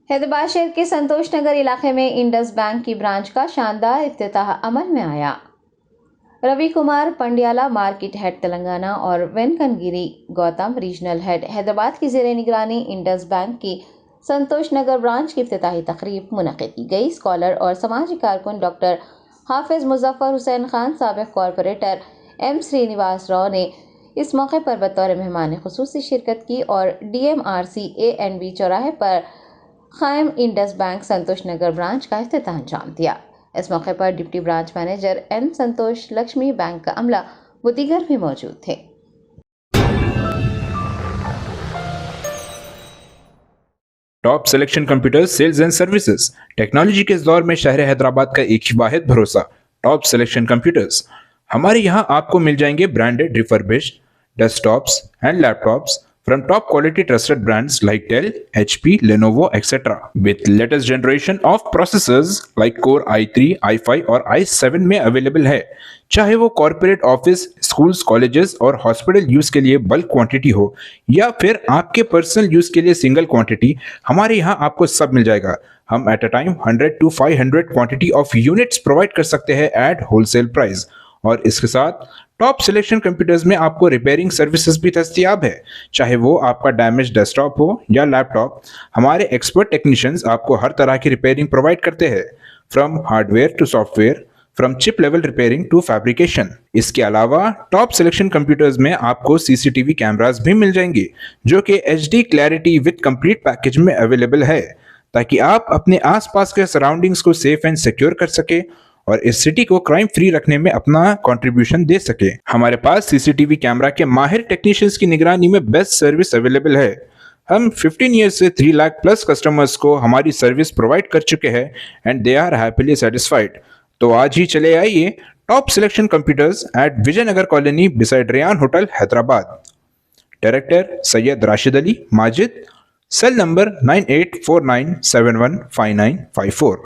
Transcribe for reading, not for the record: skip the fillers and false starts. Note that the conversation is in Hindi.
हैदराबाद शहर के संतोष नगर इलाके में इंडस बैंक की ब्रांच का शानदार इफ्तिताह अमल में आया। रवि कुमार पंडियाला मार्केट हेड तेलंगाना और वेंकनगिरी गौतम रीजनल हेड हैदराबाद की ज़ेरे निगरानी इंडस बैंक की संतोष नगर ब्रांच की इफ्तिताही तकरीब मुनक़िद की गई। स्कॉलर और समाजी कारकुन डॉक्टर हाफिज मुजफ्फर हुसैन खान, साबिक़ कॉरपोरेटर एम श्रीनिवास राव ने इस मौके पर बतौर मेहमान खुसूसी शिरकत की और DMRC ANB चौराहे पर कायम Indus bank Santosh Nagar branch का इफ्तिताह अंजाम दिया। इस मौके पर deputy branch manager N Santosh, Lakshmi bank का अमला व दीगर भी मौजूद थे। Top selection computer sales and services technology के इस दौर में शहर हैदराबाद का एक ही वाहिद भरोसा टॉप सिलेक्शन कंप्यूटर्स। हमारे यहाँ आपको मिल जाएंगे branded refurbished desktops and laptops from top quality trusted brands like Dell, HP, Lenovo, etc. with latest generation of processors like Core i3, i5 और i7 में अवेलेबल है। चाहे वो कॉर्पोरेट ऑफिस, स्कूल्स, कॉलेजेस और हॉस्पिटल यूज के लिए बल्क क्वांटिटी हो या फिर आपके पर्सनल यूज के लिए सिंगल क्वांटिटी, हमारे यहाँ आपको सब मिल जाएगा। हम at a time 100 to 500 quantity of units provide कर सकते हैं एट होलसेल प्राइस। और इसके साथ टॉप सिलेक्शन कंप्यूटर्स में आपको रिपेयरिंग सर्विसेज भी दस्तियाब है। चाहे वो आपका डैमेज डेस्कटॉप हो या लैपटॉप, हमारे एक्सपर्ट टेक्नीशियंस आपको हर तरह की रिपेयरिंग प्रोवाइड करते हैं, from hardware to software, from chip level repairing to fabrication. इसके अलावा टॉप सिलेक्शन कंप्यूटर्स में आपको CCTV कैमरास भी मिल जाएंगे जो कि HD clarity with complete package में अवेलेबल है, ताकि आप अपने आसपास के सराउंडिंग्स को सेफ एंड सिक्योर कर सके और इस सिटी को क्राइम फ्री रखने में अपना कंट्रीब्यूशन दे सके। हमारे पास CCTV कैमरा के माहिर टेक्नीशियंस की निगरानी में बेस्ट सर्विस अवेलेबल है। हम 15 ईयर्स से 3 लाख प्लस कस्टमर्स को हमारी सर्विस प्रोवाइड कर चुके हैं and they are happily satisfied. तो आज ही चले आइए top selection computers at Vijayanagar colony beside Ryan hotel Hyderabad. Director Syed Rashid Ali Majid, cell number 9849715954।